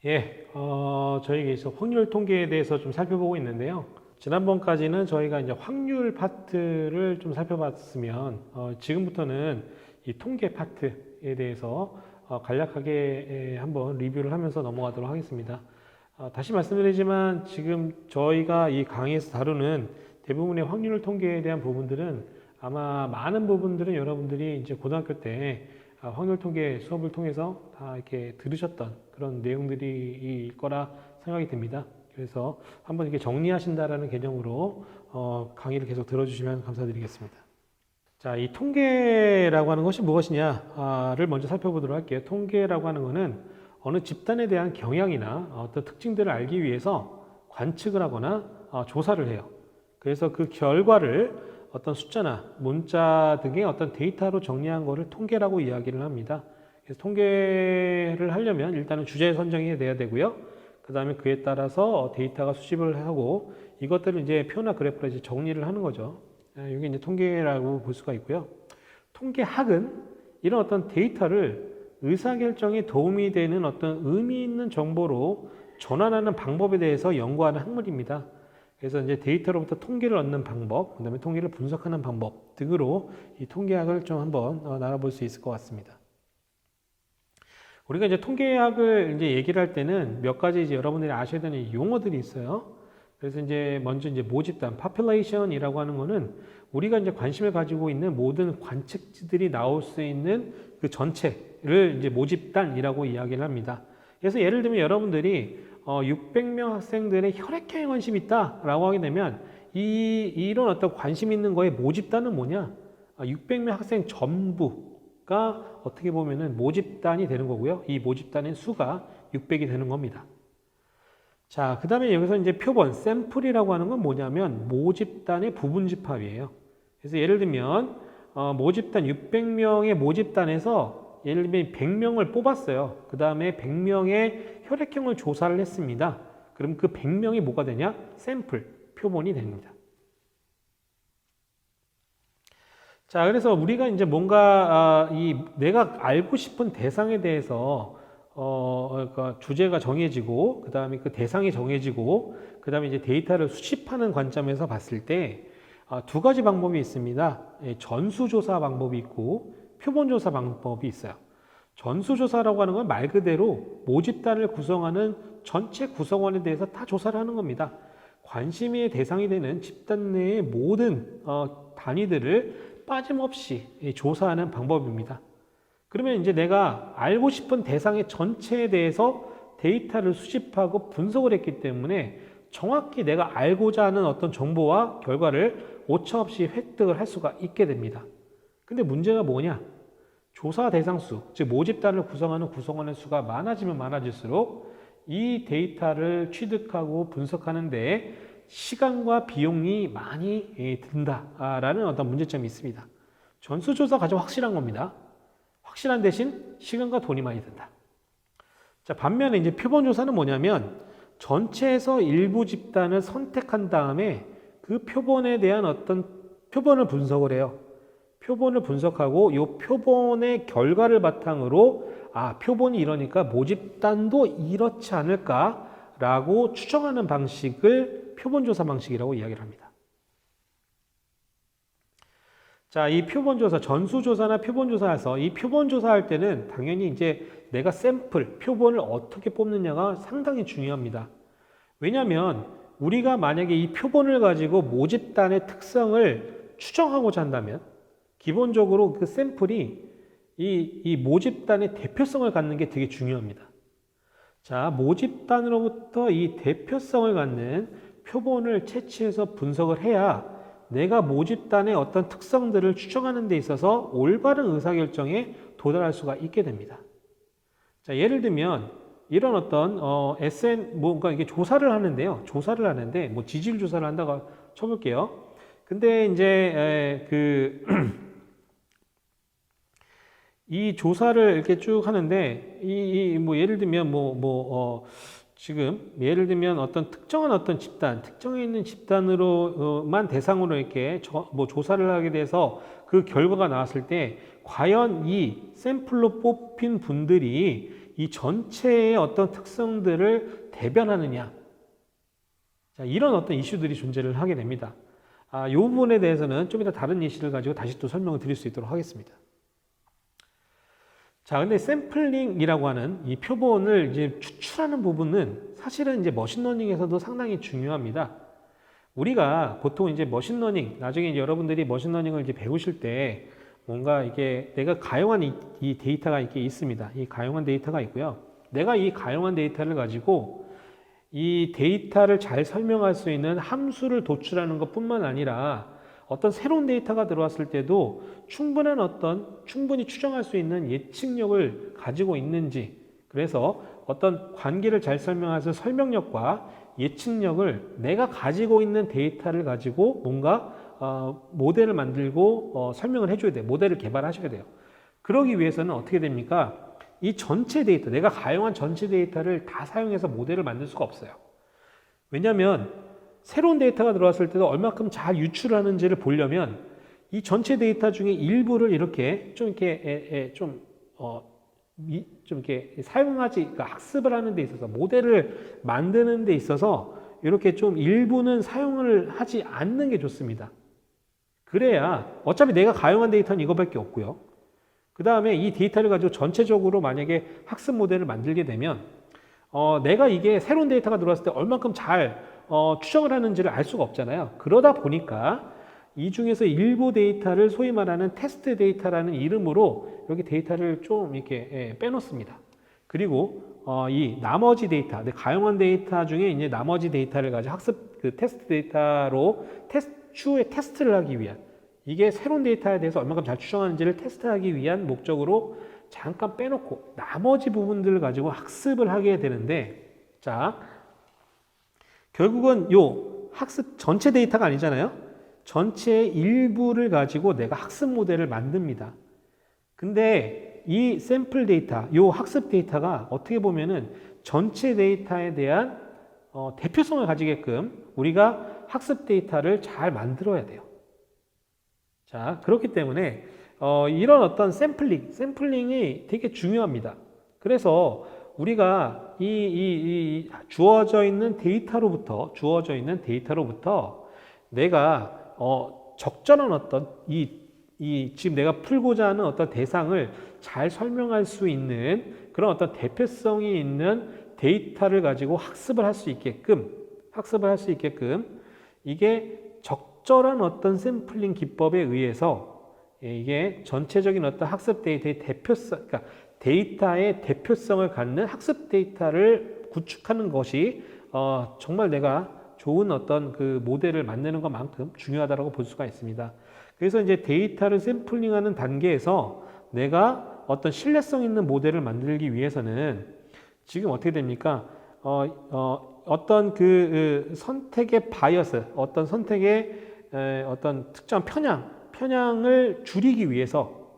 저희가 이제 확률 통계에 대해서 좀 살펴보고 있는데요. 지난번까지는 저희가 이제 확률 파트를 좀 살펴봤으면, 지금부터는 이 통계 파트에 대해서 간략하게 한번 리뷰를 하면서 넘어가도록 하겠습니다. 다시 말씀드리지만 지금 저희가 이 강의에서 다루는 대부분의 확률 통계에 대한 부분들은 아마 많은 부분들은 여러분들이 이제 고등학교 때 확률 통계 수업을 통해서 다 이렇게 들으셨던 그런 내용들이 거라 생각이 듭니다. 그래서 한번 이렇게 정리하신다라는 개념으로 강의를 계속 들어주시면 감사드리겠습니다. 자, 이 통계라고 하는 것이 무엇이냐를 먼저 살펴보도록 할게요. 통계라고 하는 것은 어느 집단에 대한 경향이나 어떤 특징들을 알기 위해서 관측을 하거나 조사를 해요. 그래서 그 결과를 어떤 숫자나 문자 등의 어떤 데이터로 정리한 것을 통계라고 이야기를 합니다. 그래서 통계를 하려면 일단은 주제 선정이 돼야 되고요. 그 다음에 그에 따라서 데이터가 수집을 하고 이것들을 이제 표나 그래프로 이제 정리를 하는 거죠. 이게 이제 통계라고 볼 수가 있고요. 통계학은 이런 어떤 데이터를 의사결정에 도움이 되는 어떤 의미 있는 정보로 전환하는 방법에 대해서 연구하는 학문입니다. 그래서 이제 데이터로부터 통계를 얻는 방법, 그다음에 통계를 분석하는 방법 등으로 이 통계학을 좀 한번 나눠볼 수 있을 것 같습니다. 우리가 이제 통계학을 이제 얘기를 할 때는 몇 가지 이제 여러분들이 아셔야 되는 용어들이 있어요. 그래서 이제 먼저 이제 모집단, population이라고 하는 거는 우리가 이제 관심을 가지고 있는 모든 관측지들이 나올 수 있는 그 전체를 이제 모집단이라고 이야기를 합니다. 그래서 예를 들면 여러분들이 600명 학생들의 혈액형에 관심이 있다라고 하게 되면 이런 어떤 관심 있는 거에 모집단은 뭐냐? 600명 학생 전부가 어떻게 보면은 모집단이 되는 거고요. 이 모집단의 수가 600이 되는 겁니다. 자, 그 다음에 여기서 이제 표본, 샘플이라고 하는 건 뭐냐면 모집단의 부분 집합이에요. 그래서 예를 들면 모집단 600명의 모집단에서 예를 들면 100명을 뽑았어요. 그 다음에 100명의 혈액형을 조사를 했습니다. 그럼 그 100명이 뭐가 되냐? 샘플, 표본이 됩니다. 자, 그래서 우리가 이제 뭔가 내가 알고 싶은 대상에 대해서 그러니까 주제가 정해지고 그 다음에 그 대상이 정해지고 그 다음에 이제 데이터를 수집하는 관점에서 봤을 때 두 가지 방법이 있습니다. 전수조사 방법이 있고 표본조사 방법이 있어요. 전수조사라고 하는 건 말 그대로 모집단을 구성하는 전체 구성원에 대해서 다 조사를 하는 겁니다. 관심의 대상이 되는 집단 내의 모든 단위들을 빠짐없이 조사하는 방법입니다. 그러면 이제 내가 알고 싶은 대상의 전체에 대해서 데이터를 수집하고 분석을 했기 때문에 정확히 내가 알고자 하는 어떤 정보와 결과를 오차없이 획득을 할 수가 있게 됩니다. 근데 문제가 뭐냐? 조사 대상 수, 즉 모집단을 구성하는 구성원의 수가 많아지면 많아질수록 이 데이터를 취득하고 분석하는 데 시간과 비용이 많이 든다라는 어떤 문제점이 있습니다. 전수조사 가장 확실한 겁니다. 확실한 대신 시간과 돈이 많이 든다. 자, 반면에 이제 표본조사는 뭐냐면 전체에서 일부 집단을 선택한 다음에 그 표본에 대한 어떤 표본을 분석을 해요. 표본을 분석하고 이 표본의 결과를 바탕으로 표본이 이러니까 모집단도 이렇지 않을까라고 추정하는 방식을 표본조사 방식이라고 이야기를 합니다. 자, 이 표본조사, 전수조사나 표본조사에서 이 표본조사할 때는 당연히 이제 내가 샘플, 표본을 어떻게 뽑느냐가 상당히 중요합니다. 왜냐하면 우리가 만약에 이 표본을 가지고 모집단의 특성을 추정하고자 한다면 기본적으로 그 샘플이 이 모집단의 대표성을 갖는 게 되게 중요합니다. 자, 모집단으로부터 이 대표성을 갖는 표본을 채취해서 분석을 해야 내가 모집단의 어떤 특성들을 추정하는 데 있어서 올바른 의사결정에 도달할 수가 있게 됩니다. 자, 예를 들면 이런 어떤 뭔가 이게 조사를 하는데요. 조사를 하는데 뭐 지질 조사를 한다고 쳐볼게요. 근데 이제 이 조사를 이렇게 쭉 하는데 뭐 예를 들면 지금 예를 들면 어떤 특정한 어떤 집단, 특정해 있는 집단으로만 대상으로 이렇게 조사를 하게 돼서 그 결과가 나왔을 때 과연 이 샘플로 뽑힌 분들이 이 전체의 어떤 특성들을 대변하느냐. 자, 이런 어떤 이슈들이 존재를 하게 됩니다. 이 부분에 대해서는 좀 이따 다른 예시를 가지고 다시 또 설명을 드릴 수 있도록 하겠습니다. 자, 근데 샘플링이라고 하는 이 표본을 이제 추출하는 부분은 사실은 이제 머신러닝에서도 상당히 중요합니다. 우리가 보통 이제 머신러닝, 나중에 이제 여러분들이 머신러닝을 이제 배우실 때 뭔가 이게 내가 가용한 이 데이터가 이렇게 있습니다. 이 가용한 데이터가 있고요. 내가 이 가용한 데이터를 가지고 이 데이터를 잘 설명할 수 있는 함수를 도출하는 것뿐만 아니라 어떤 새로운 데이터가 들어왔을 때도 충분히 추정할 수 있는 예측력을 가지고 있는지, 그래서 어떤 관계를 잘 설명해서 설명력과 예측력을 내가 가지고 있는 데이터를 가지고 뭔가 모델을 만들고 설명을 해줘야 돼요. 모델을 개발하셔야 돼요. 그러기 위해서는 어떻게 됩니까? 이 전체 데이터, 내가 가용한 전체 데이터를 다 사용해서 모델을 만들 수가 없어요. 왜냐하면 새로운 데이터가 들어왔을 때도 얼마큼 잘 유출하는지를 보려면 이 전체 데이터 중에 일부를 이렇게 좀 이렇게 그러니까 학습을 하는 데 있어서 모델을 만드는 데 있어서 이렇게 좀 일부는 사용을 하지 않는 게 좋습니다. 그래야 어차피 내가 가용한 데이터는 이거밖에 없고요. 그 다음에 이 데이터를 가지고 전체적으로 만약에 학습 모델을 만들게 되면 내가 이게 새로운 데이터가 들어왔을 때 얼만큼 잘 추정을 하는지를 알 수가 없잖아요. 그러다 보니까 이 중에서 일부 데이터를 소위 말하는 테스트 데이터라는 이름으로 이렇게 데이터를 좀 이렇게 빼놓습니다. 그리고 이 나머지 데이터, 가용한 데이터 중에 이제 나머지 데이터를 가지고 학습 테스트 데이터로 추후에 테스트를 하기 위한, 이게 새로운 데이터에 대해서 얼마큼 잘 추정하는지를 테스트하기 위한 목적으로 잠깐 빼놓고 나머지 부분들을 가지고 학습을 하게 되는데, 자, 결국은 요 학습 전체 데이터가 아니잖아요. 전체의 일부를 가지고 내가 학습 모델을 만듭니다. 근데 이 샘플 데이터, 요 학습 데이터가 어떻게 보면은 전체 데이터에 대한 대표성을 가지게끔 우리가 학습 데이터를 잘 만들어야 돼요. 자, 그렇기 때문에 이런 어떤 샘플링이 되게 중요합니다. 그래서 우리가 이 주어져 있는 데이터로부터 내가 적절한 어떤 지금 내가 풀고자 하는 어떤 대상을 잘 설명할 수 있는 그런 어떤 대표성이 있는 데이터를 가지고 학습을 할 수 있게끔 이게 적절한 어떤 샘플링 기법에 의해서 이게 전체적인 어떤 학습 데이터의 대표성, 그러니까 데이터의 대표성을 갖는 학습 데이터를 구축하는 것이 정말 내가 좋은 어떤 그 모델을 만드는 것만큼 중요하다고 볼 수가 있습니다. 그래서 이제 데이터를 샘플링하는 단계에서 내가 어떤 신뢰성 있는 모델을 만들기 위해서는 지금 어떻게 됩니까? 어떤 그 선택의 바이어스, 어떤 선택의 어떤 특정한 편향을 줄이기 위해서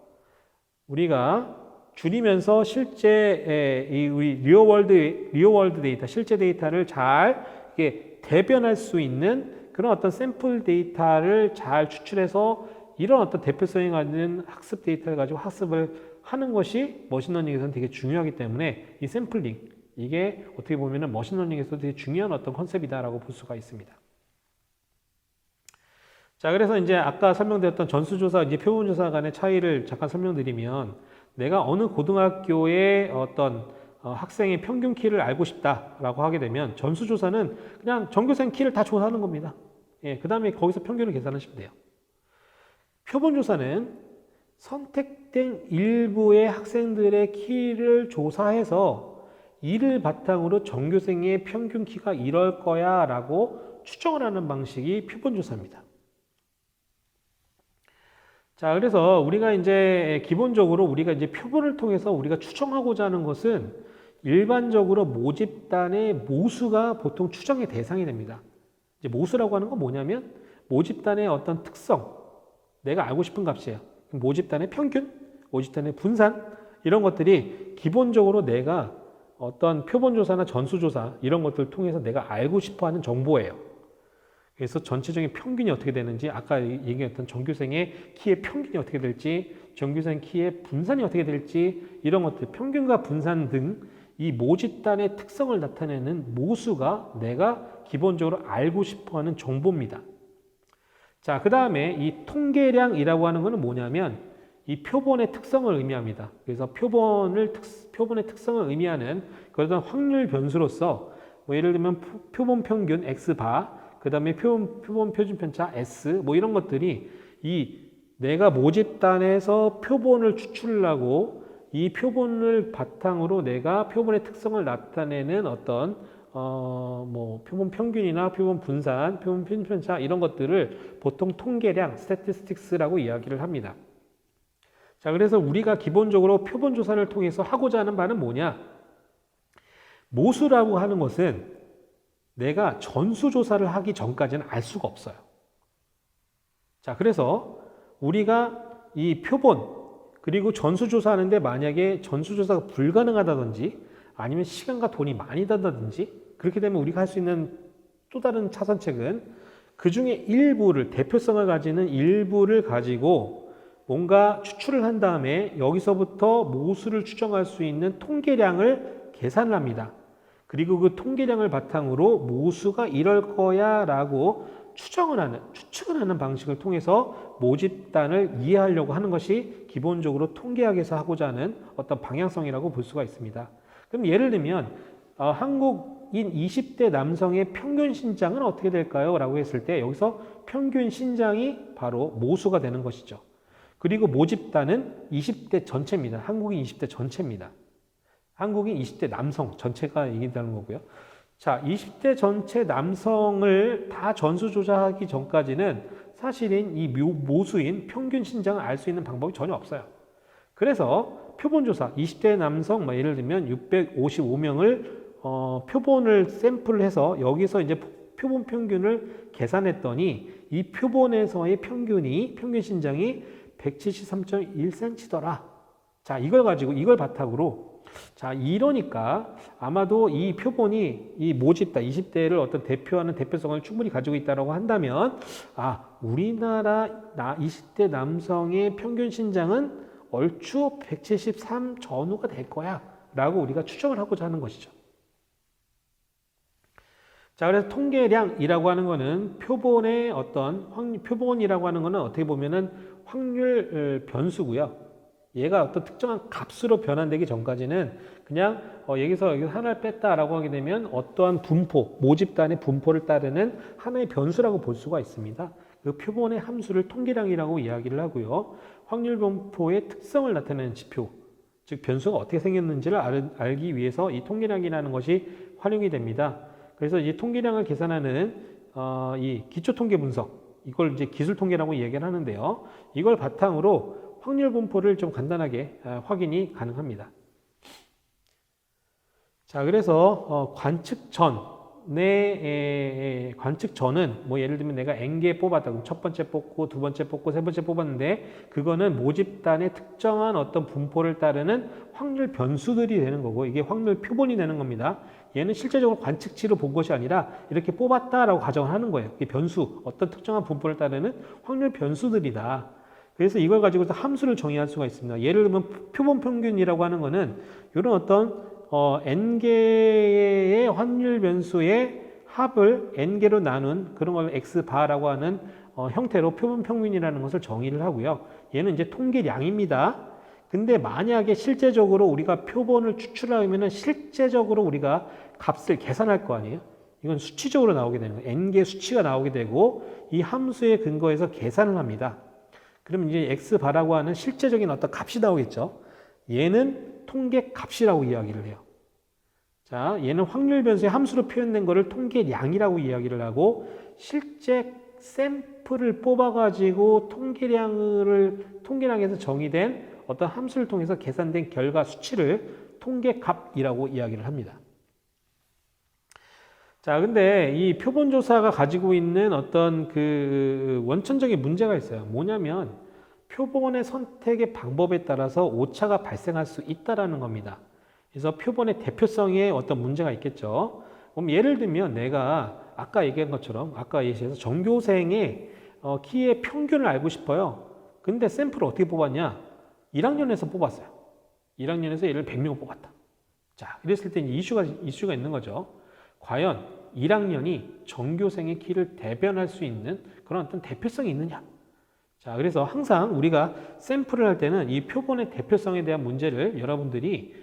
우리가 줄이면서 실제 우리 리얼월드 데이터, 실제 데이터를 잘 이게 대변할 수 있는 그런 어떤 샘플 데이터를 잘 추출해서 이런 어떤 대표성이 가진 학습 데이터를 가지고 학습을 하는 것이 머신러닝에서는 되게 중요하기 때문에 이 샘플링, 이게 어떻게 보면은 머신러닝에서도 되게 중요한 어떤 컨셉이다라고 볼 수가 있습니다. 자, 그래서 이제 아까 설명드렸던 전수조사, 이제 표본조사 간의 차이를 잠깐 설명드리면, 내가 어느 고등학교의 어떤 학생의 평균 키를 알고 싶다라고 하게 되면 전수조사는 그냥 전교생 키를 다 조사하는 겁니다. 예, 그 다음에 거기서 평균을 계산하시면 돼요. 표본조사는 선택된 일부의 학생들의 키를 조사해서 이를 바탕으로 전교생의 평균 키가 이럴 거야 라고 추정을 하는 방식이 표본조사입니다. 자, 그래서 우리가 이제 기본적으로 우리가 이제 표본을 통해서 우리가 추정하고자 하는 것은 일반적으로 모집단의 모수가 보통 추정의 대상이 됩니다. 이제 모수라고 하는 건 뭐냐면 모집단의 어떤 특성, 내가 알고 싶은 값이에요. 모집단의 평균, 모집단의 분산, 이런 것들이 기본적으로 내가 어떤 표본조사나 전수조사 이런 것들을 통해서 내가 알고 싶어 하는 정보예요. 그래서 전체적인 평균이 어떻게 되는지, 아까 얘기했던 전교생의 키의 평균이 어떻게 될지, 전교생 키의 분산이 어떻게 될지, 이런 것들, 평균과 분산 등 이 모집단의 특성을 나타내는 모수가 내가 기본적으로 알고 싶어하는 정보입니다. 자, 그 다음에 이 통계량이라고 하는 것은 뭐냐면 이 표본의 특성을 의미합니다. 그래서 표본의 특성을 의미하는 그런 확률 변수로서 뭐 예를 들면 표본 평균 X바, 그 다음에 표본 표준 편차 S, 뭐 이런 것들이 이 내가 모집단에서 표본을 추출을 하고 이 표본을 바탕으로 내가 표본의 특성을 나타내는 어떤 뭐 표본 평균이나 표본 분산, 표본 표준 편차 이런 것들을 보통 통계량, statistics라고 이야기를 합니다. 자, 그래서 우리가 기본적으로 표본 조사를 통해서 하고자 하는 바는 뭐냐? 모수라고 하는 것은 내가 전수조사를 하기 전까지는 알 수가 없어요. 자, 그래서 우리가 이 표본, 그리고 전수조사하는데 만약에 전수조사가 불가능하다든지 아니면 시간과 돈이 많이 든다든지 그렇게 되면 우리가 할 수 있는 또 다른 차선책은 그 중에 일부를, 대표성을 가지는 일부를 가지고 뭔가 추출을 한 다음에 여기서부터 모수를 추정할 수 있는 통계량을 계산을 합니다. 그리고 그 통계량을 바탕으로 모수가 이럴 거야 라고 추측을 하는 방식을 통해서 모집단을 이해하려고 하는 것이 기본적으로 통계학에서 하고자 하는 어떤 방향성이라고 볼 수가 있습니다. 그럼 예를 들면 한국인 20대 남성의 평균 신장은 어떻게 될까요? 라고 했을 때 여기서 평균 신장이 바로 모수가 되는 것이죠. 그리고 모집단은 20대 전체입니다. 한국인 20대 전체입니다. 한국인 20대 남성 전체가 얘기하는 거고요. 자, 20대 전체 남성을 다 전수조사하기 전까지는 사실은 이 모수인 평균 신장을 알 수 있는 방법이 전혀 없어요. 그래서 표본조사, 20대 남성, 예를 들면 655명을 표본을 샘플을 해서 여기서 이제 표본 평균을 계산했더니 이 표본에서의 평균 신장이 173.1cm더라. 자, 이걸 바탕으로 자, 이러니까 아마도 이 표본이 이 모집단 20대를 어떤 대표하는 대표성을 충분히 가지고 있다고 한다면 우리나라 20대 남성의 평균 신장은 얼추 173 전후가 될 거야 라고 우리가 추정을 하고자 하는 것이죠. 자, 그래서 통계량이라고 하는 거는 표본의 어떤 표본이라고 하는 거는 어떻게 보면은 확률 변수고요. 얘가 어떤 특정한 값으로 변환되기 전까지는 그냥 여기서 하나를 뺐다라고 하게 되면 어떠한 분포, 모집단의 분포를 따르는 하나의 변수라고 볼 수가 있습니다. 그 표본의 함수를 통계량이라고 이야기를 하고요. 확률 분포의 특성을 나타내는 지표, 즉 변수가 어떻게 생겼는지를 알기 위해서 이 통계량이라는 것이 활용이 됩니다. 그래서 이 통계량을 계산하는 이 기초 통계 분석, 이걸 이제 기술 통계라고 이야기를 하는데요. 이걸 바탕으로 확률 분포를 좀 간단하게 확인이 가능합니다. 자, 그래서 관측 전은 뭐 예를 들면 내가 N개 뽑았다. 그럼 첫 번째 뽑고 두 번째 뽑고 세 번째 뽑았는데 그거는 모집단의 특정한 어떤 분포를 따르는 확률 변수들이 되는 거고 이게 확률 표본이 되는 겁니다. 얘는 실제적으로 관측치로 본 것이 아니라 이렇게 뽑았다라고 가정을 하는 거예요. 이게 변수, 어떤 특정한 분포를 따르는 확률 변수들이다. 그래서 이걸 가지고 함수를 정의할 수가 있습니다. 예를 들면 표본 평균이라고 하는 거는 이런 어떤 n개의 확률 변수의 합을 n개로 나눈 그런 걸 x바라고 하는 형태로 표본 평균이라는 것을 정의를 하고요. 얘는 이제 통계량입니다. 근데 만약에 실제적으로 우리가 표본을 추출하면은 실제적으로 우리가 값을 계산할 거 아니에요? 이건 수치적으로 나오게 되는 거예요. n개 수치가 나오게 되고 이 함수에 근거해서 계산을 합니다. 그러면 이제 x바라고 하는 실제적인 어떤 값이 나오겠죠. 얘는 통계 값이라고 이야기를 해요. 자, 얘는 확률 변수의 함수로 표현된 거를 통계량이라고 이야기를 하고 실제 샘플을 뽑아가지고 통계량에서 정의된 어떤 함수를 통해서 계산된 결과 수치를 통계값이라고 이야기를 합니다. 자, 근데 이 표본조사가 가지고 있는 어떤 그 원천적인 문제가 있어요. 뭐냐면 표본의 선택의 방법에 따라서 오차가 발생할 수 있다라는 겁니다. 그래서 표본의 대표성에 어떤 문제가 있겠죠. 그럼 예를 들면 내가 아까 얘기한 것처럼 아까 예시에서 전교생의 키의 평균을 알고 싶어요. 근데 샘플을 어떻게 뽑았냐? 1학년에서 뽑았어요. 1학년에서 얘를 100명을 뽑았다. 자, 이랬을 때 이슈가 있는 거죠. 과연 1학년이 전교생의 키를 대변할 수 있는 그런 어떤 대표성이 있느냐? 자, 그래서 항상 우리가 샘플을 할 때는 이 표본의 대표성에 대한 문제를 여러분들이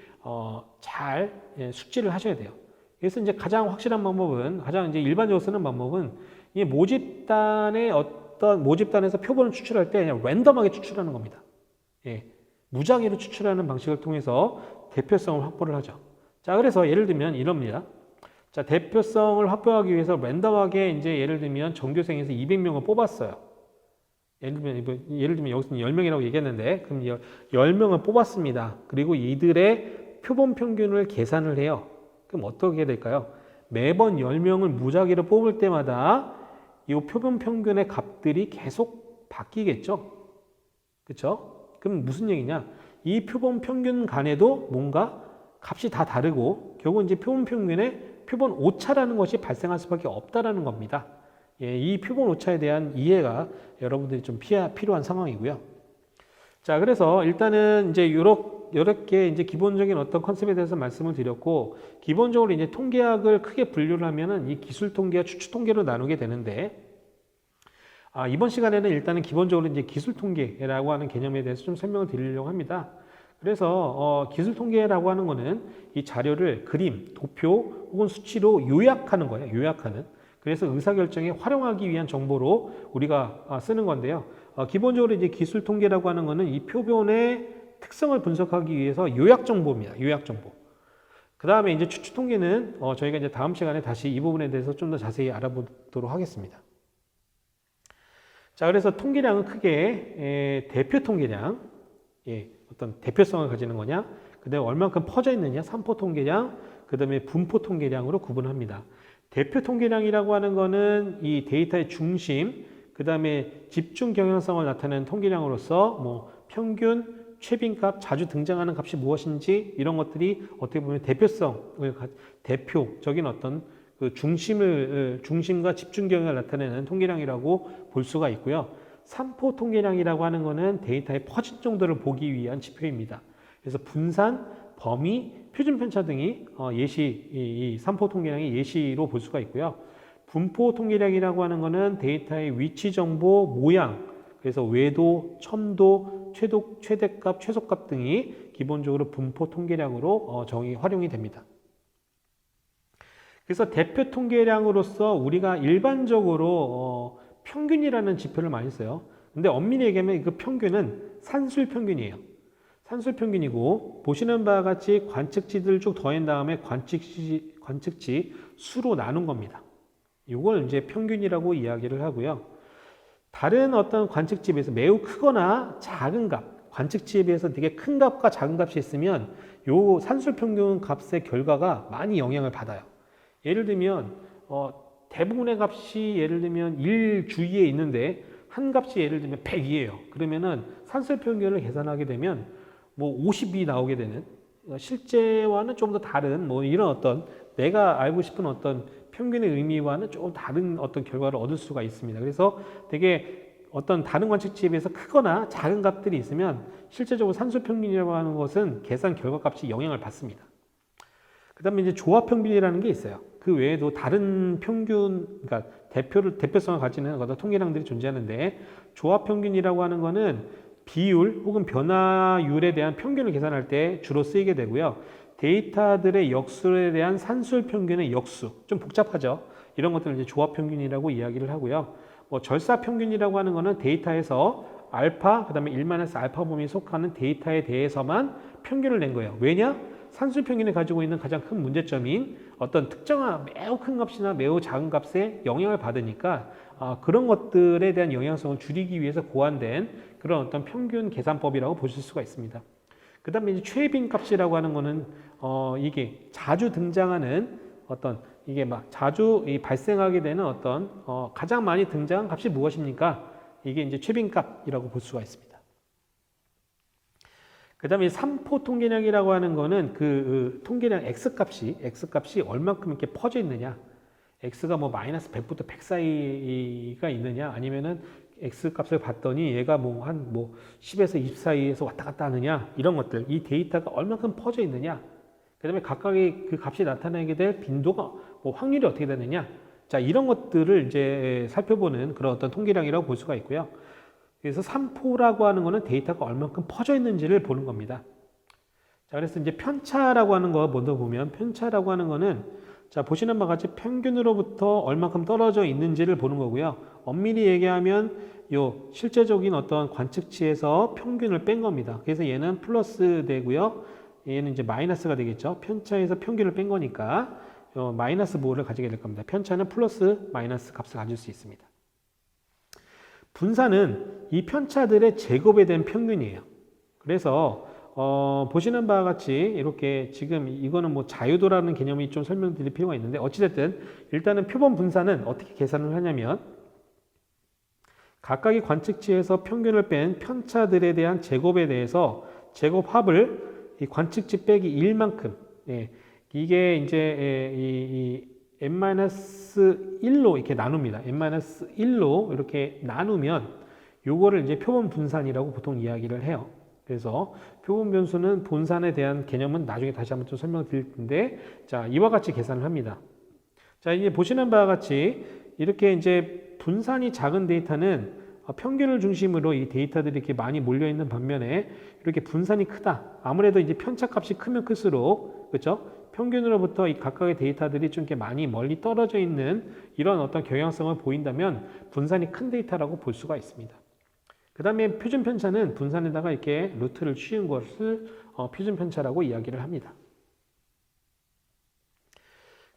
잘 숙지를 하셔야 돼요. 그래서 이제 가장 확실한 방법은, 가장 이제 일반적으로 쓰는 방법은 이 모집단에서 표본을 추출할 때 그냥 랜덤하게 추출하는 겁니다. 예, 무작위로 추출하는 방식을 통해서 대표성을 확보를 하죠. 자, 그래서 예를 들면 이럽니다. 자, 대표성을 확보하기 위해서 랜덤하게 이제 예를 들면 전교생에서 200명을 뽑았어요. 예를 들면 여기서 10명이라고 얘기했는데, 그럼 10명을 뽑았습니다. 그리고 이들의 표본 평균을 계산을 해요. 그럼 어떻게 될까요? 매번 10명을 무작위로 뽑을 때마다 이 표본 평균의 값들이 계속 바뀌겠죠? 그렇죠? 그럼 무슨 얘기냐? 이 표본 평균 간에도 뭔가 값이 다 다르고 결국 이제 표본 평균에 표본 오차라는 것이 발생할 수밖에 없다라는 겁니다. 예, 이 표본 오차에 대한 이해가 여러분들이 좀 필요한 상황이고요. 자, 그래서 일단은 이제 이렇게 이제 기본적인 어떤 컨셉에 대해서 말씀을 드렸고, 기본적으로 이제 통계학을 크게 분류를 하면은 이 기술 통계와 추측 통계로 나누게 되는데, 이번 시간에는 일단은 기본적으로 이제 기술 통계라고 하는 개념에 대해서 좀 설명을 드리려고 합니다. 그래서 기술 통계라고 하는 거는 이 자료를 그림, 도표 혹은 수치로 요약하는 거예요. 요약하는. 그래서 의사결정에 활용하기 위한 정보로 우리가 쓰는 건데요. 기본적으로 이제 기술 통계라고 하는 거는 이 표본의 특성을 분석하기 위해서 요약 정보입니다. 요약 정보. 그 다음에 이제 추측 통계는 저희가 이제 다음 시간에 다시 이 부분에 대해서 좀 더 자세히 알아보도록 하겠습니다. 자, 그래서 통계량은 크게 대표 통계량, 어떤 대표성을 가지는 거냐, 그 다음에 얼만큼 퍼져 있느냐, 산포 통계량, 그 다음에 분포 통계량으로 구분합니다. 대표 통계량이라고 하는 거는 이 데이터의 중심, 그 다음에 집중 경향성을 나타내는 통계량으로서 뭐 평균, 최빈값, 자주 등장하는 값이 무엇인지 이런 것들이 어떻게 보면 대표적인 어떤 그 중심과 집중 경향을 나타내는 통계량이라고 볼 수가 있고요. 산포 통계량이라고 하는 거는 데이터의 퍼진 정도를 보기 위한 지표입니다. 그래서 분산, 범위, 표준 편차 등이 이 산포 통계량의 예시로 볼 수가 있고요. 분포 통계량이라고 하는 거는 데이터의 위치 정보, 모양, 그래서 외도, 첨도, 최대값, 최소값 등이 기본적으로 분포 통계량으로 활용이 됩니다. 그래서 대표 통계량으로서 우리가 일반적으로 평균이라는 지표를 많이 써요. 근데 엄밀히 얘기하면 그 평균은 산술 평균이에요. 산술 평균이고 보시는 바와 같이 관측지들 쭉 더한 다음에 관측지 수로 나눈 겁니다. 이걸 이제 평균이라고 이야기를 하고요. 다른 어떤 관측지에 비해서 매우 크거나 작은 값, 관측지에 비해서 되게 큰 값과 작은 값이 있으면 요 산술 평균 값의 결과가 많이 영향을 받아요. 예를 들면 대부분의 값이 예를 들면 1 주위에 있는데 한 값이 예를 들면 100이에요. 그러면은 산술 평균을 계산하게 되면 뭐 50이 나오게 되는, 실제와는 좀 더 다른 뭐 이런 어떤 내가 알고 싶은 어떤 평균의 의미와는 조금 다른 어떤 결과를 얻을 수가 있습니다. 그래서 되게 어떤 다른 관측지에 비해서 크거나 작은 값들이 있으면 실제적으로 산술 평균이라고 하는 것은 계산 결과 값이 영향을 받습니다. 그 다음에 이제 조합 평균이라는 게 있어요. 그 외에도 다른 평균, 그러니까 대표성을 가지는 어떤 통계량들이 존재하는데, 조합 평균이라고 하는 거는 비율 혹은 변화율에 대한 평균을 계산할 때 주로 쓰이게 되고요. 데이터들의 역수에 대한 산술 평균의 역수, 좀 복잡하죠. 이런 것들을 이제 조합 평균이라고 이야기를 하고요. 뭐 절사 평균이라고 하는 거는 데이터에서 알파, 그 다음에 1-알파 범위에 속하는 데이터에 대해서만 평균을 낸 거예요. 왜냐? 산술 평균이 가지고 있는 가장 큰 문제점인 어떤 특정한 매우 큰 값이나 매우 작은 값에 영향을 받으니까 그런 것들에 대한 영향성을 줄이기 위해서 고안된 그런 어떤 평균 계산법이라고 보실 수가 있습니다. 그 다음에 이제 최빈 값이라고 하는 거는 이게 자주 등장하는 어떤 이게 막 자주 발생하게 되는 어떤 가장 많이 등장한 값이 무엇입니까? 이게 이제 최빈 값이라고 볼 수가 있습니다. 그 다음에 산포 통계량이라고 하는 거는 그 통계량 X값이 얼만큼 이렇게 퍼져 있느냐. x가 뭐 마이너스 100부터 100 사이가 있느냐, 아니면은 x 값을 봤더니 얘가 뭐 한 뭐 10에서 20 사이에서 왔다 갔다 하느냐, 이런 것들, 이 데이터가 얼마큼 퍼져 있느냐, 그 다음에 각각의 그 값이 나타나게 될 빈도가 뭐 확률이 어떻게 되느냐, 자, 이런 것들을 이제 살펴보는 그런 어떤 통계량이라고 볼 수가 있고요. 그래서 산포라고 하는 거는 데이터가 얼마큼 퍼져 있는지를 보는 겁니다. 자, 그래서 이제 편차라고 하는 거 먼저 보면, 편차라고 하는 거는 자, 보시는 바와 같이 평균으로부터 얼마큼 떨어져 있는지를 보는 거고요. 엄밀히 얘기하면 요 실제적인 어떤 관측치에서 평균을 뺀 겁니다. 그래서 얘는 플러스 되고요. 얘는 이제 마이너스가 되겠죠. 편차에서 평균을 뺀 거니까 마이너스 부호를 가지게 될 겁니다. 편차는 플러스 마이너스 값을 가질 수 있습니다. 분산은 이 편차들의 제곱에 대한 평균이에요. 그래서 보시는 바와 같이 이렇게 지금 이거는 뭐 자유도라는 개념이 좀 설명드릴 필요가 있는데, 어찌됐든 일단은 표본 분산은 어떻게 계산을 하냐면 각각의 관측치에서 평균을 뺀 편차들에 대한 제곱에 대해서 제곱합을 이 관측치 빼기 1만큼, 예, 이게 이제 이 n-1로 이렇게 나눕니다. n-1로 이렇게 나누면 요거를 이제 표본 분산이라고 보통 이야기를 해요. 그래서 표본 변수는 분산에 대한 개념은 나중에 다시 한번 좀 설명드릴 텐데, 자, 이와 같이 계산을 합니다. 자, 이제 보시는 바와 같이 이렇게 이제 분산이 작은 데이터는 평균을 중심으로 이 데이터들이 이렇게 많이 몰려 있는 반면에 이렇게 분산이 크다. 아무래도 이제 편차 값이 크면 클수록, 그렇죠? 평균으로부터 이 각각의 데이터들이 좀 이렇게 많이 멀리 떨어져 있는 이런 어떤 경향성을 보인다면 분산이 큰 데이터라고 볼 수가 있습니다. 그 다음에 표준 편차는 분산에다가 이렇게 루트를 씌운 것을 표준 편차라고 이야기를 합니다.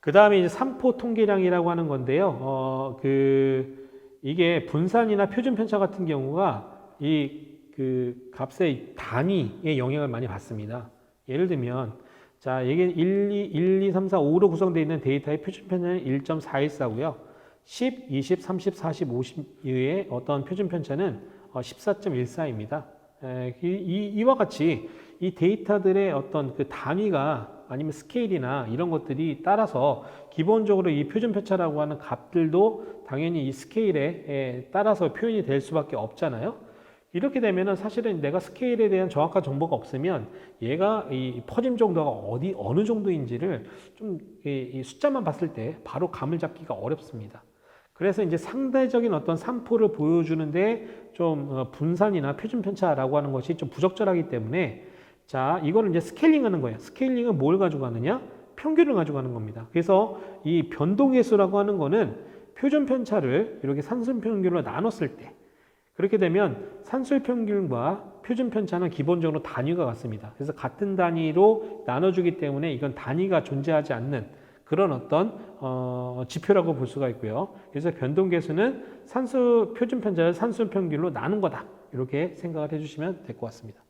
그 다음에 이제 산포 통계량이라고 하는 건데요. 이게 분산이나 표준 편차 같은 경우가 그 값의 단위에 영향을 많이 받습니다. 예를 들면, 자, 이게 1, 2, 3, 4, 5로 구성되어 있는 데이터의 표준 편차는 1.414고요. 10, 20, 30, 40, 50의 어떤 표준 편차는 14.14입니다. 이와 같이 이 데이터들의 어떤 그 단위가 아니면 스케일이나 이런 것들이 따라서 기본적으로 이 표준 편차라고 하는 값들도 당연히 이 스케일에 따라서 표현이 될 수밖에 없잖아요. 이렇게 되면은 사실은 내가 스케일에 대한 정확한 정보가 없으면 얘가 이 퍼짐 정도가 어느 정도인지를 좀 이 숫자만 봤을 때 바로 감을 잡기가 어렵습니다. 그래서 이제 상대적인 어떤 산포를 보여주는데 좀 분산이나 표준 편차라고 하는 것이 좀 부적절하기 때문에, 자, 이거를 이제 스케일링 하는 거예요. 스케일링은 뭘 가져가느냐? 평균을 가져가는 겁니다. 그래서 이 변동계수라고 하는 거는 표준 편차를 이렇게 산술 평균으로 나눴을 때, 그렇게 되면 산술 평균과 표준 편차는 기본적으로 단위가 같습니다. 그래서 같은 단위로 나눠주기 때문에 이건 단위가 존재하지 않는 그런 어떤 지표라고 볼 수가 있고요. 그래서 변동계수는 표준 편차를 산술 평균으로 나눈 거다. 이렇게 생각을 해주시면 될 것 같습니다.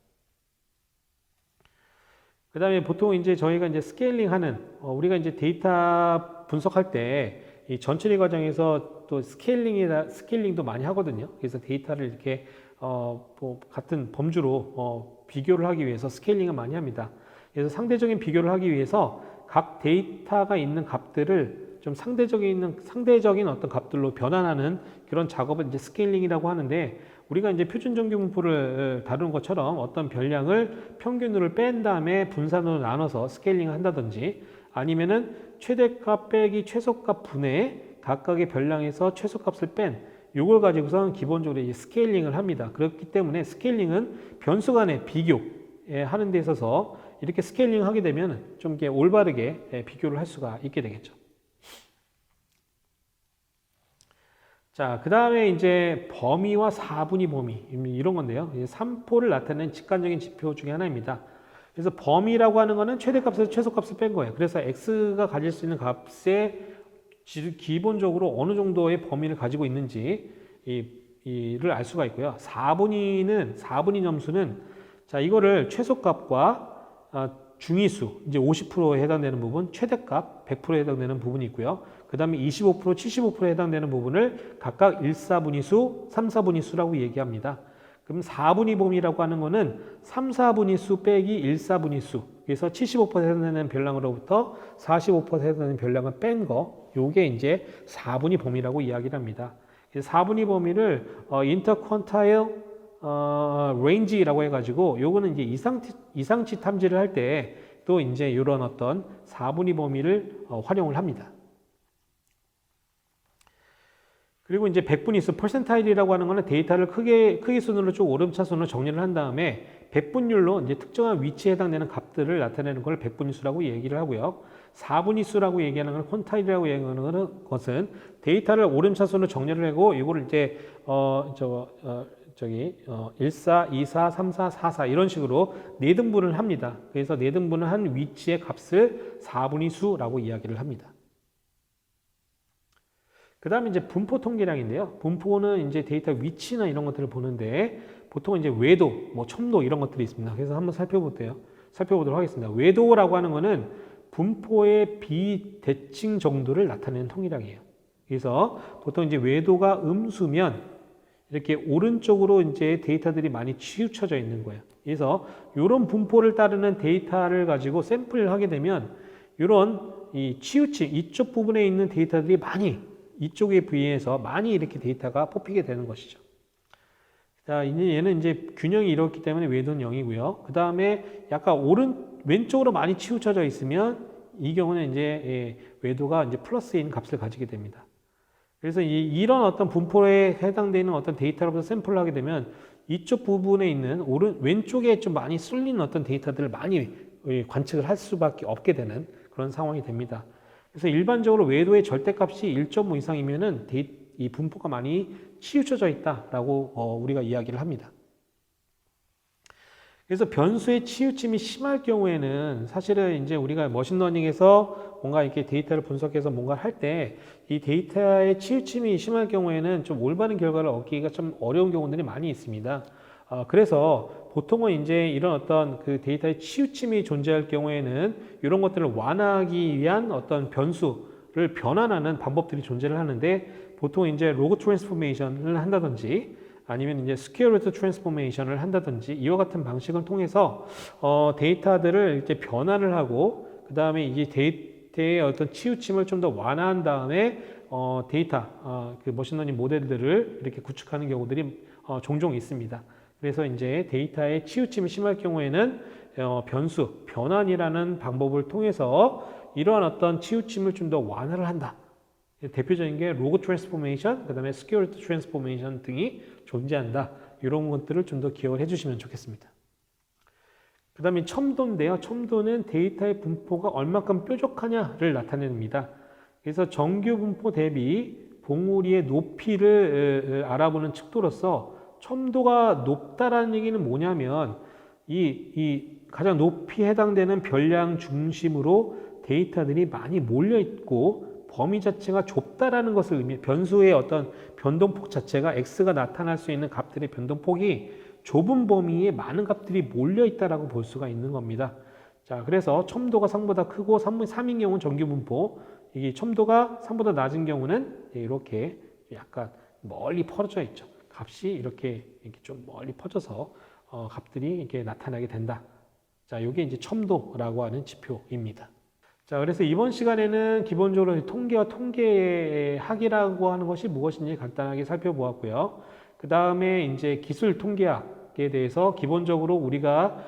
그 다음에 보통 이제 저희가 이제 스케일링 하는, 우리가 이제 데이터 분석할 때 이 전처리 과정에서 또 스케일링도 많이 하거든요. 그래서 데이터를 이렇게 뭐 같은 범주로 비교를 하기 위해서 스케일링을 많이 합니다. 그래서 상대적인 비교를 하기 위해서 각 데이터가 있는 값들을 좀 상대적인 어떤 값들로 변환하는 그런 작업을 이제 스케일링이라고 하는데, 우리가 이제 표준 정규 분포를 다루는 것처럼 어떤 변량을 평균으로 뺀 다음에 분산으로 나눠서 스케일링을 한다든지, 아니면은 최대값 빼기 최소값 분의 각각의 변량에서 최소값을 뺀 요걸 가지고서는 기본적으로 이제 스케일링을 합니다. 그렇기 때문에 스케일링은 변수 간의 비교에 하는 데 있어서 이렇게 스케일링을 하게 되면 좀 이렇게 올바르게 비교를 할 수가 있게 되겠죠. 자, 그 다음에 이제 범위와 4분위 범위, 이런 건데요. 산포를 나타내는 직관적인 지표 중에 하나입니다. 그래서 범위라고 하는 거는 최대값에서 최소값을 뺀 거예요. 그래서 x가 가질 수 있는 값에 기본적으로 어느 정도의 범위를 가지고 있는지 이를 알 수가 있고요. 4분위 점수는, 자, 이거를 최소값과 중위수, 이제 50%에 해당되는 부분, 최대값 100%에 해당되는 부분이 있고요. 그 다음에 25%, 75%에 해당되는 부분을 각각 1, 4분위수, 3, 4분위수라고 얘기합니다. 그럼 4분위 범위라고 하는 거는 3, 4분위 수 빼기 1, 4분위 수. 그래서 75%는 별량으로부터 45%는 별량을 뺀 거. 요게 이제 4분위 범위라고 이야기를 합니다. 4분위 범위를 인터퀀타일 레인지라고 해가지고 요거는 이제 이상치 탐지를 할 때 또 이제 이런 어떤 4분위 범위를 활용을 합니다. 그리고 이제 백분위수, 퍼센타일이라고 하는 거는 데이터를 크기 순으로 쭉 오름차순으로 정리를 한 다음에 백분율로 이제 특정한 위치에 해당되는 값들을 나타내는 걸 백분위수라고 얘기를 하고요. 4분위수라고 얘기하는 건 퀀타일이라고 얘기하는 것은 데이터를 오름차순으로 정리를 하고 이거를 이제 14, 24, 34, 44 이런 식으로 4등분을 합니다. 그래서 4등분을 한 위치의 값을 4분위수라고 이야기를 합니다. 그 다음에 이제 분포 통계량인데요. 분포는 이제 데이터 위치나 이런 것들을 보는데 보통 이제 외도, 뭐 첨도 이런 것들이 있습니다. 그래서 한번 살펴보도록 하겠습니다. 외도라고 하는 거는 분포의 비대칭 정도를 나타내는 통계량이에요. 그래서 보통 이제 외도가 음수면 이렇게 오른쪽으로 이제 데이터들이 많이 치우쳐져 있는 거예요. 그래서 이런 분포를 따르는 데이터를 가지고 샘플을 하게 되면 이런 이 치우침 이쪽 부분에 있는 데이터들이 많이 이쪽에 비해서 많이 이렇게 데이터가 뽑히게 되는 것이죠. 자, 이제 얘는 이제 균형이 이렇기 때문에 외도는 0이고요. 그 다음에 약간 왼쪽으로 많이 치우쳐져 있으면 이 경우는 이제 외도가 이제 플러스인 값을 가지게 됩니다. 그래서 이런 어떤 분포에 해당되는 어떤 데이터로부터 샘플을 하게 되면 이쪽 부분에 있는 왼쪽에 좀 많이 쏠리는 어떤 데이터들을 많이 관측을 할 수밖에 없게 되는 그런 상황이 됩니다. 그래서 일반적으로 외도의 절대값이 1.5 이상이면은 이 분포가 많이 치우쳐져 있다라고 우리가 이야기를 합니다. 그래서 변수의 치우침이 심할 경우에는 사실은 이제 우리가 머신러닝에서 뭔가 이렇게 데이터를 분석해서 뭔가를 할 때 이 데이터의 치우침이 심할 경우에는 좀 올바른 결과를 얻기가 좀 어려운 경우들이 많이 있습니다. 그래서 보통은 이제 이런 어떤 그 데이터의 치우침이 존재할 경우에는 이런 것들을 완화하기 위한 어떤 변수를 변환하는 방법들이 존재를 하는데 보통 이제 로그 트랜스포메이션을 한다든지 아니면 이제 스퀘어 루트 트랜스포메이션을 한다든지 이와 같은 방식을 통해서 데이터들을 이렇게 변환을 하고 그 다음에 이제 데이터의 어떤 치우침을 좀 더 완화한 다음에 그 머신러닝 모델들을 이렇게 구축하는 경우들이 종종 있습니다. 그래서 이제 데이터의 치우침이 심할 경우에는 변수, 변환이라는 방법을 통해서 이러한 어떤 치우침을 좀 더 완화를 한다. 대표적인 게 로그 트랜스포메이션, 그 다음에 스퀘어 루트 트랜스포메이션 등이 존재한다. 이런 것들을 좀 더 기억을 해주시면 좋겠습니다. 그 다음에 첨도인데요. 첨도는 데이터의 분포가 얼마큼 뾰족하냐를 나타냅니다. 그래서 정규 분포 대비 봉우리의 높이를 알아보는 측도로서 첨도가 높다라는 얘기는 뭐냐면 이 가장 높이 해당되는 별량 중심으로 데이터들이 많이 몰려 있고 범위 자체가 좁다라는 것을 의미해 변수의 어떤 변동폭 자체가 x가 나타날 수 있는 값들의 변동폭이 좁은 범위에 많은 값들이 몰려 있다라고 볼 수가 있는 겁니다. 자, 그래서 첨도가 3보다 크고 3인 경우는 정규 분포, 이게 첨도가 3보다 낮은 경우는 이렇게 약간 멀리 퍼져 있죠. 값이 이렇게 좀 멀리 퍼져서 값들이 이렇게 나타나게 된다. 자, 이게 이제 첨도라고 하는 지표입니다. 자, 그래서 이번 시간에는 기본적으로 통계와 통계학이라고 하는 것이 무엇인지 간단하게 살펴보았고요. 그 다음에 이제 기술 통계학에 대해서 기본적으로 우리가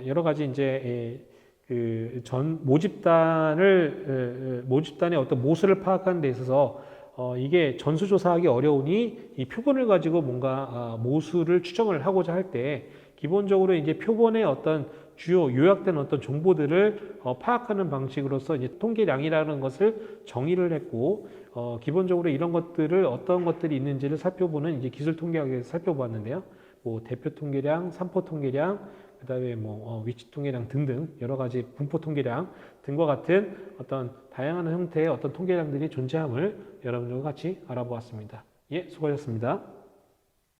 여러 가지 이제 모집단의 어떤 모수를 파악하는 데 있어서 이게 전수조사하기 어려우니 이 표본을 가지고 뭔가 모수를 추정을 하고자 할 때 기본적으로 이제 표본의 어떤 주요 요약된 어떤 정보들을 파악하는 방식으로서 이제 통계량이라는 것을 정의를 했고 기본적으로 이런 것들을 어떤 것들이 있는지를 살펴보는 이제 기술 통계학에서 살펴보았는데요. 뭐 대표 통계량, 산포 통계량, 그다음에 뭐 위치 통계량 등등 여러 가지 분포 통계량 등과 같은 어떤 다양한 형태의 어떤 통계량들이 존재함을 여러분들과 같이 알아보았습니다. 예, 수고하셨습니다.